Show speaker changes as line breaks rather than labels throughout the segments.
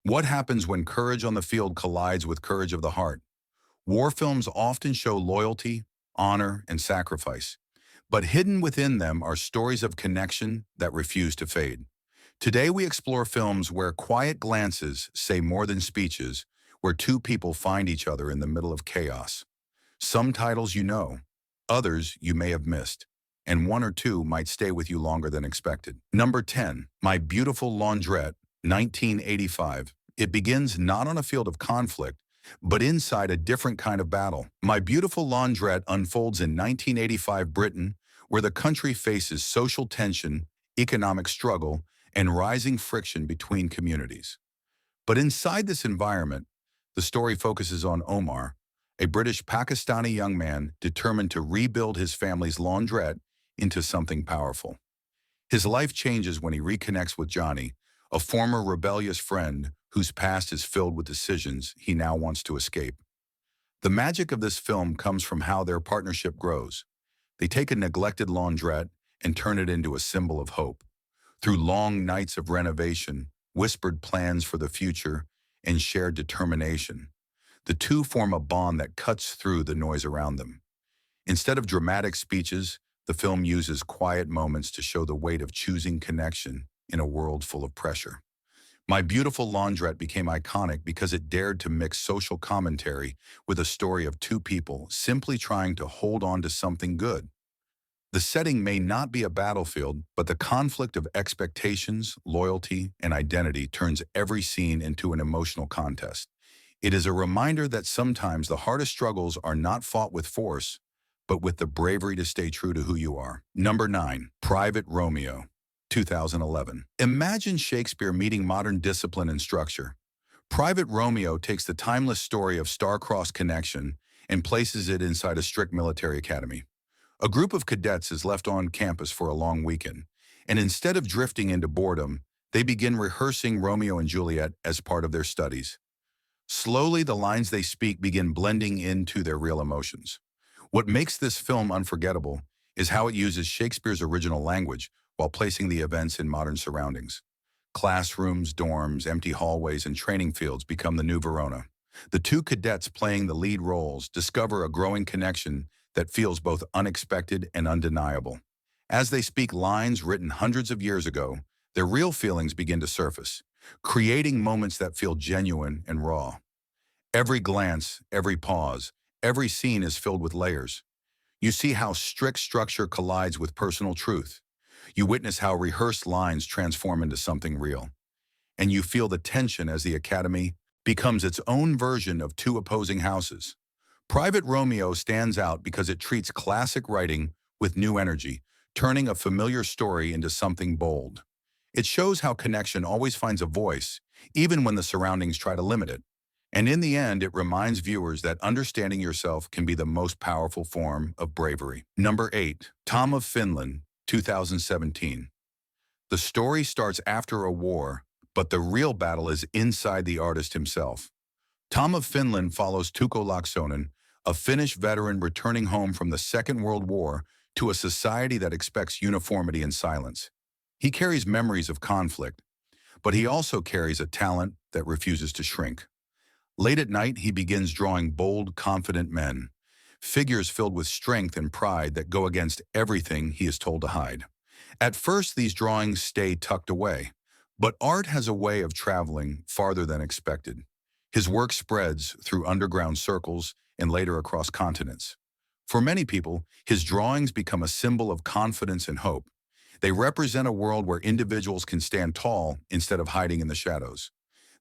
What happens when courage on the field collides with courage of the heart? War films often show loyalty, honor, and sacrifice, but hidden within them are stories of connection that refuse to fade. Today we explore films where quiet glances say more than speeches, where two people find each other in the middle of chaos. Some titles you know, others you may have missed, and one or two might stay with you longer than expected. Number 10, My Beautiful Laundrette, 1985. It begins not on a field of conflict, but inside a different kind of battle. My Beautiful Laundrette unfolds in 1985 Britain, where the country faces social tension, economic struggle, and rising friction between communities. But inside this environment, the story focuses on Omar, a British Pakistani young man determined to rebuild his family's laundrette into something powerful. His life changes when he reconnects with Johnny, a former rebellious friend whose past is filled with decisions he now wants to escape. The magic of this film comes from how their partnership grows. They take a neglected laundrette and turn it into a symbol of hope. Through long nights of renovation, whispered plans for the future, and shared determination, the two form a bond that cuts through the noise around them. Instead of dramatic speeches, the film uses quiet moments to show the weight of choosing connection in a world full of pressure. My Beautiful Laundrette became iconic because it dared to mix social commentary with a story of two people simply trying to hold on to something good. The setting may not be a battlefield, but the conflict of expectations, loyalty, and identity turns every scene into an emotional contest. It is a reminder that sometimes the hardest struggles are not fought with force, but with the bravery to stay true to who you are. Number 9, Private Romeo, 2011. Imagine Shakespeare meeting modern discipline and structure. Private Romeo takes the timeless story of star-crossed connection and places it inside a strict military academy. A group of cadets is left on campus for a long weekend, and instead of drifting into boredom, they begin rehearsing Romeo and Juliet as part of their studies. Slowly, the lines they speak begin blending into their real emotions. What makes this film unforgettable is how it uses Shakespeare's original language while placing the events in modern surroundings. Classrooms, dorms, empty hallways, and training fields become the new Verona. The two cadets playing the lead roles discover a growing connection that feels both unexpected and undeniable. As they speak lines written hundreds of years ago, their real feelings begin to surface, creating moments that feel genuine and raw. Every glance, every pause, every scene is filled with layers. You see how strict structure collides with personal truth. You witness how rehearsed lines transform into something real. And you feel the tension as the academy becomes its own version of two opposing houses. Private Romeo stands out because it treats classic writing with new energy, turning a familiar story into something bold. It shows how connection always finds a voice, even when the surroundings try to limit it. And in the end, it reminds viewers that understanding yourself can be the most powerful form of bravery. Number 8, Tom of Finland, 2017. The story starts after a war, but the real battle is inside the artist himself. Tom of Finland follows Tukko Laaksonen, a Finnish veteran returning home from the Second World War to a society that expects uniformity and silence. He carries memories of conflict, but he also carries a talent that refuses to shrink. Late at night, he begins drawing bold, confident men, figures filled with strength and pride that go against everything he is told to hide. At first, these drawings stay tucked away, but art has a way of traveling farther than expected. His work spreads through underground circles and later across continents. For many people, his drawings become a symbol of confidence and hope. They represent a world where individuals can stand tall instead of hiding in the shadows.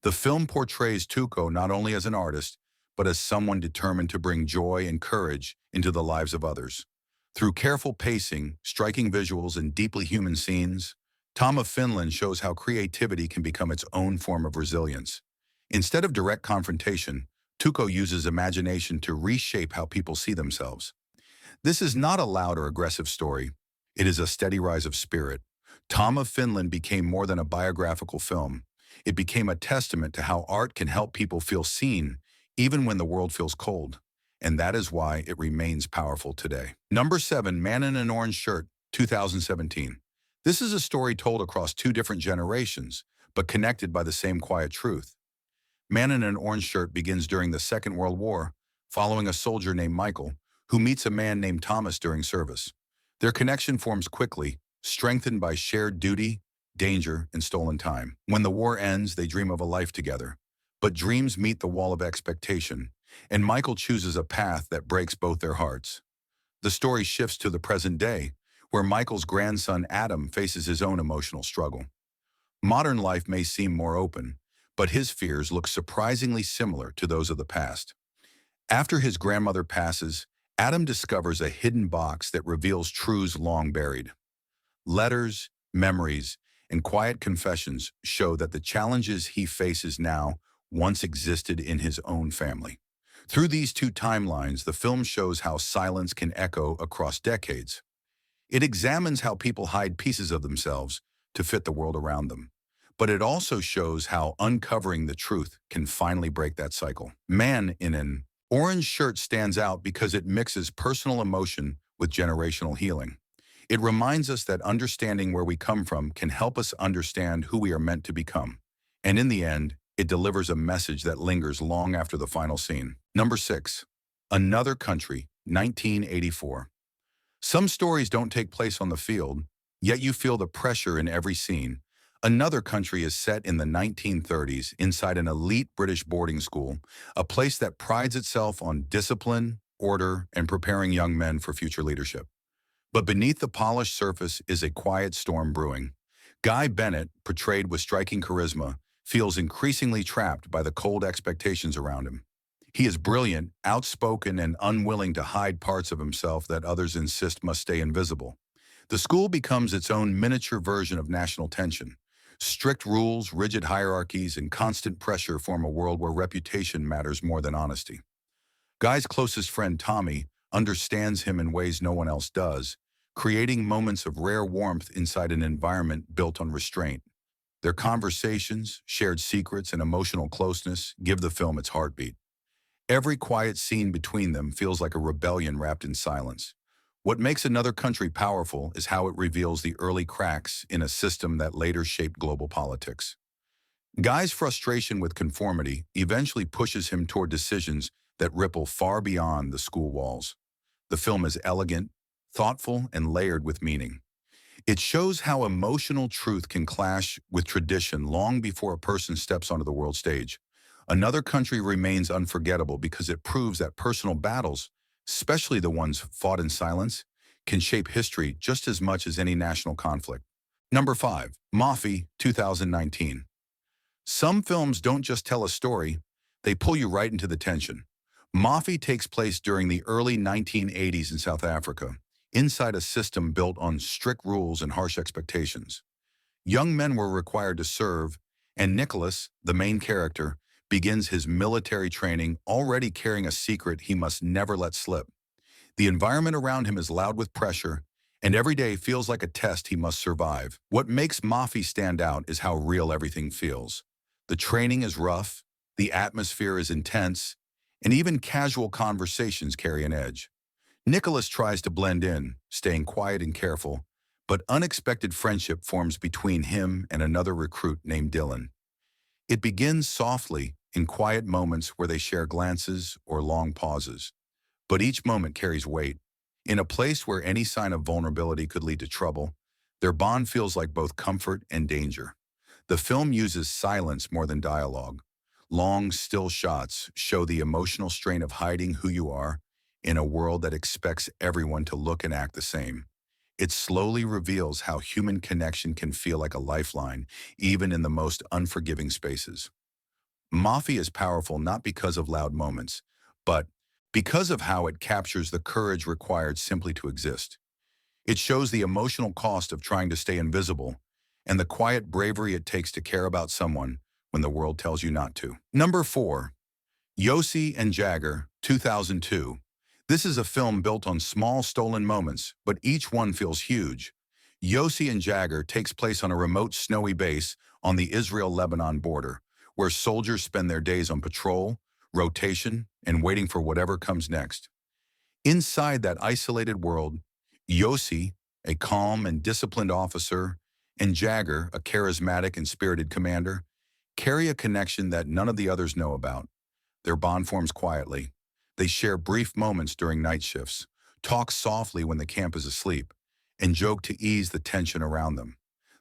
The film portrays Tukko not only as an artist, but as someone determined to bring joy and courage into the lives of others. Through careful pacing, striking visuals, and deeply human scenes, Tom of Finland shows how creativity can become its own form of resilience. Instead of direct confrontation, Tukko uses imagination to reshape how people see themselves. This is not a loud or aggressive story. It is a steady rise of spirit. Tom of Finland became more than a biographical film. It became a testament to how art can help people feel seen, even when the world feels cold. And that is why it remains powerful today. Number 7, Man in an Orange Shirt, 2017. This is a story told across two different generations, but connected by the same quiet truth. Man in an Orange Shirt begins during the Second World War, following a soldier named Michael, who meets a man named Thomas during service. Their connection forms quickly, strengthened by shared duty, danger, and stolen time. When the war ends, they dream of a life together. But dreams meet the wall of expectation, and Michael chooses a path that breaks both their hearts. The story shifts to the present day, where Michael's grandson Adam faces his own emotional struggle. Modern life may seem more open, but his fears look surprisingly similar to those of the past. After his grandmother passes, Adam discovers a hidden box that reveals truths long buried. Letters, memories, and quiet confessions show that the challenges he faces now once existed in his own family. Through these two timelines, the film shows how silence can echo across decades. It examines how people hide pieces of themselves to fit the world around them. But it also shows how uncovering the truth can finally break that cycle. Man in an Orange Shirt stands out because it mixes personal emotion with generational healing. It reminds us that understanding where we come from can help us understand who we are meant to become. And in the end, it delivers a message that lingers long after the final scene. Number 6. Another Country, 1984. Some stories don't take place on the field, yet you feel the pressure in every scene. Another Country is set in the 1930s inside an elite British boarding school, a place that prides itself on discipline, order, and preparing young men for future leadership. But beneath the polished surface is a quiet storm brewing. Guy Bennett, portrayed with striking charisma, feels increasingly trapped by the cold expectations around him. He is brilliant, outspoken, and unwilling to hide parts of himself that others insist must stay invisible. The school becomes its own miniature version of national tension. Strict rules, rigid hierarchies, and constant pressure form a world where reputation matters more than honesty. Guy's closest friend, Tommy, understands him in ways no one else does, creating moments of rare warmth inside an environment built on restraint. Their conversations, shared secrets, and emotional closeness give the film its heartbeat. Every quiet scene between them feels like a rebellion wrapped in silence. What makes Another Country powerful is how it reveals the early cracks in a system that later shaped global politics. Guy's frustration with conformity eventually pushes him toward decisions that ripple far beyond the school walls. The film is elegant, thoughtful, and layered with meaning. It shows how emotional truth can clash with tradition long before a person steps onto the world stage. Another Country remains unforgettable because it proves that personal battles, especially the ones fought in silence, can shape history just as much as any national conflict. Number 5. Moffie, 2019. Some films don't just tell a story, they pull you right into the tension. Moffie takes place during the early 1980s in South Africa, inside a system built on strict rules and harsh expectations. Young men were required to serve, and Nicholas, the main character, begins his military training already carrying a secret he must never let slip. The environment around him is loud with pressure, and every day feels like a test he must survive. What makes Moffie stand out is how real everything feels. The training is rough, the atmosphere is intense, and even casual conversations carry an edge. Nicholas tries to blend in, staying quiet and careful, but unexpected friendship forms between him and another recruit named Dylan. It begins softly, in quiet moments where they share glances or long pauses. But each moment carries weight. In a place where any sign of vulnerability could lead to trouble, their bond feels like both comfort and danger. The film uses silence more than dialogue. Long, still shots show the emotional strain of hiding who you are in a world that expects everyone to look and act the same. It slowly reveals how human connection can feel like a lifeline, even in the most unforgiving spaces. Moffie is powerful not because of loud moments, but because of how it captures the courage required simply to exist. It shows the emotional cost of trying to stay invisible and the quiet bravery it takes to care about someone when the world tells you not to. Number 4. Yossi and Jagger, 2002. This is a film built on small stolen moments, but each one feels huge. Yossi and Jagger takes place on a remote snowy base on the Israel-Lebanon border, where soldiers spend their days on patrol, rotation, and waiting for whatever comes next. Inside that isolated world, Yossi, a calm and disciplined officer, and Jagger, a charismatic and spirited commander, carry a connection that none of the others know about. Their bond forms quietly. They share brief moments during night shifts, talk softly when the camp is asleep, and joke to ease the tension around them.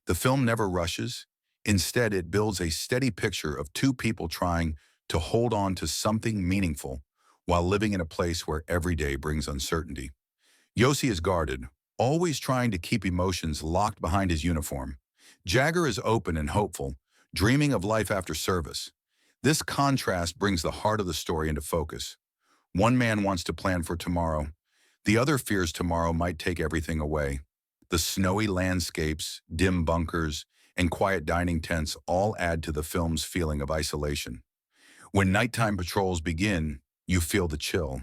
The film never rushes. Instead, it builds a steady picture of two people trying to hold on to something meaningful while living in a place where every day brings uncertainty. Yossi is guarded, always trying to keep emotions locked behind his uniform. Jagger is open and hopeful, dreaming of life after service. This contrast brings the heart of the story into focus. One man wants to plan for tomorrow. The other fears tomorrow might take everything away. The snowy landscapes, dim bunkers, and quiet dining tents all add to the film's feeling of isolation. When nighttime patrols begin, you feel the chill.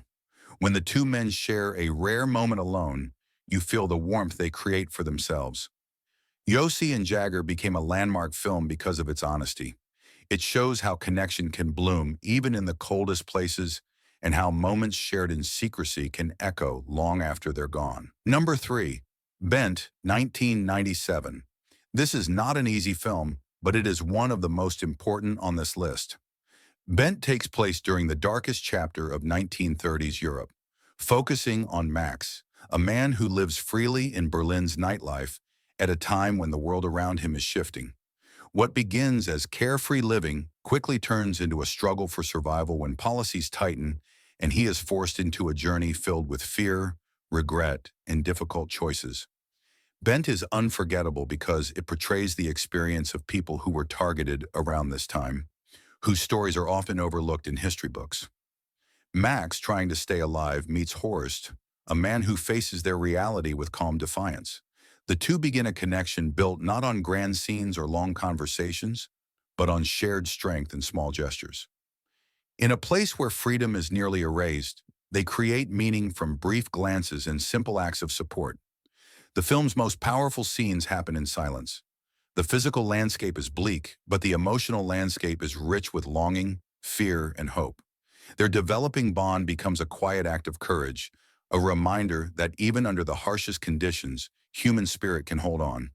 When the two men share a rare moment alone, you feel the warmth they create for themselves. Yossi and Jagger became a landmark film because of its honesty. It shows how connection can bloom even in the coldest places and how moments shared in secrecy can echo long after they're gone. Number 3. Bent, 1997. This is not an easy film, but it is one of the most important on this list. Bent takes place during the darkest chapter of 1930s Europe, focusing on Max, a man who lives freely in Berlin's nightlife at a time when the world around him is shifting. What begins as carefree living quickly turns into a struggle for survival when policies tighten and he is forced into a journey filled with fear, regret, and difficult choices. Bent is unforgettable because it portrays the experience of people who were targeted around this time, whose stories are often overlooked in history books. Max, trying to stay alive, meets Horst, a man who faces their reality with calm defiance. The two begin a connection built not on grand scenes or long conversations, but on shared strength and small gestures. In a place where freedom is nearly erased, they create meaning from brief glances and simple acts of support. The film's most powerful scenes happen in silence. The physical landscape is bleak, but the emotional landscape is rich with longing, fear, and hope. Their developing bond becomes a quiet act of courage, a reminder that even under the harshest conditions, human spirit can hold on.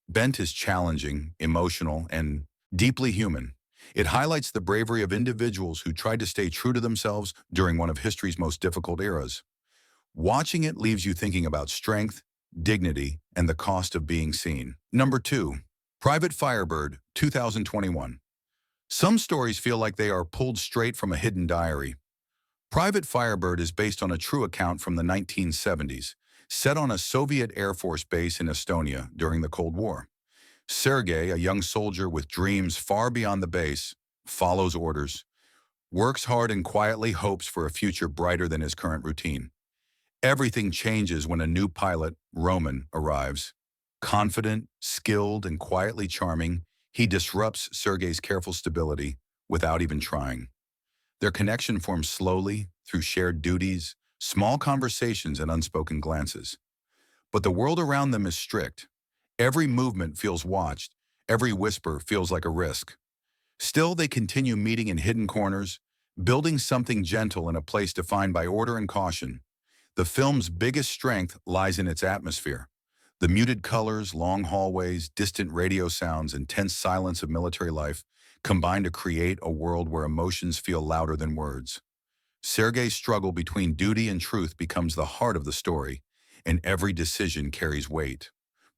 Bent is challenging, emotional, and deeply human. It highlights the bravery of individuals who tried to stay true to themselves during one of history's most difficult eras. Watching it leaves you thinking about strength, dignity, and the cost of being seen. Number 2. Private Firebird, 2021. Some stories feel like they are pulled straight from a hidden diary. Private Firebird is based on a true account from the 1970s, set on a Soviet Air Force base in Estonia during the Cold War. Sergei, a young soldier with dreams far beyond the base, follows orders, works hard and quietly hopes for a future brighter than his current routine. Everything changes when a new pilot, Romeo, arrives. Confident, skilled, and quietly charming, he disrupts Sergei's careful stability without even trying. Their connection forms slowly through shared duties, small conversations, and unspoken glances. But the world around them is strict. Every movement feels watched. Every whisper feels like a risk. Still, they continue meeting in hidden corners, building something gentle in a place defined by order and caution. The film's biggest strength lies in its atmosphere. The muted colors, long hallways, distant radio sounds, and tense silence of military life combine to create a world where emotions feel louder than words. Sergei's struggle between duty and truth becomes the heart of the story, and every decision carries weight.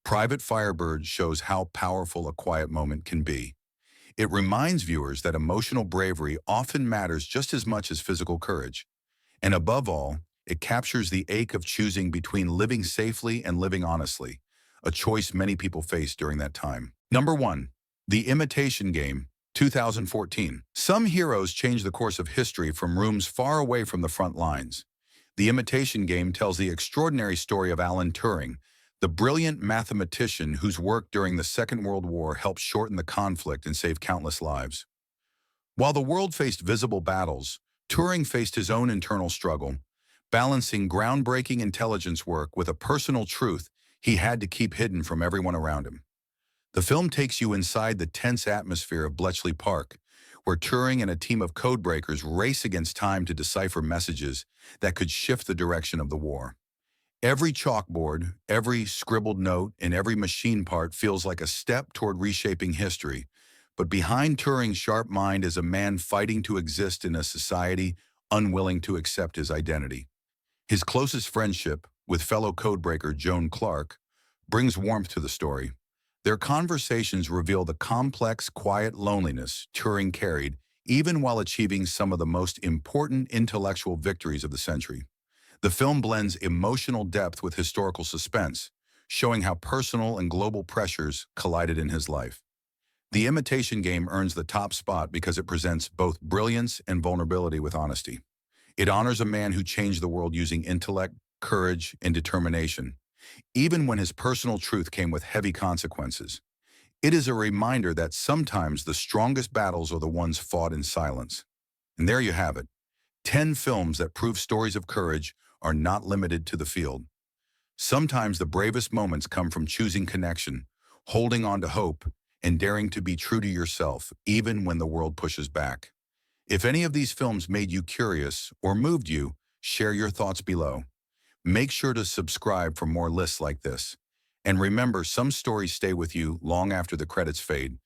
Private Firebird shows how powerful a quiet moment can be. It reminds viewers that emotional bravery often matters just as much as physical courage. And above all, it captures the ache of choosing between living safely and living honestly, a choice many people face during that time. Number 1. The Imitation Game, 2014. Some heroes change the course of history from rooms far away from the front lines. The Imitation Game tells the extraordinary story of Alan Turing, the brilliant mathematician whose work during the Second World War helped shorten the conflict and save countless lives. While the world faced visible battles, Turing faced his own internal struggle, balancing groundbreaking intelligence work with a personal truth he had to keep hidden from everyone around him. The film takes you inside the tense atmosphere of Bletchley Park, where Turing and a team of codebreakers race against time to decipher messages that could shift the direction of the war. Every chalkboard, every scribbled note, and every machine part feels like a step toward reshaping history, But behind Turing's sharp mind is a man fighting to exist in a society unwilling to accept his identity. His closest friendship, with fellow codebreaker Joan Clark, brings warmth to the story. Their conversations reveal the complex, quiet loneliness Turing carried, even while achieving some of the most important intellectual victories of the century. The film blends emotional depth with historical suspense, showing how personal and global pressures collided in his life. The Imitation Game earns the top spot because it presents both brilliance and vulnerability with honesty. It honors a man who changed the world using intellect, courage, and determination, even when his personal truth came with heavy consequences. It is a reminder that sometimes the strongest battles are the ones fought in silence. And there you have it, 10 films that prove stories of courage are not limited to the field. Sometimes the bravest moments come from choosing connection, holding on to hope, and daring to be true to yourself, even when the world pushes back. If any of these films made you curious or moved you, share your thoughts below. Make sure to subscribe for more lists like this. And remember, some stories stay with you long after the credits fade,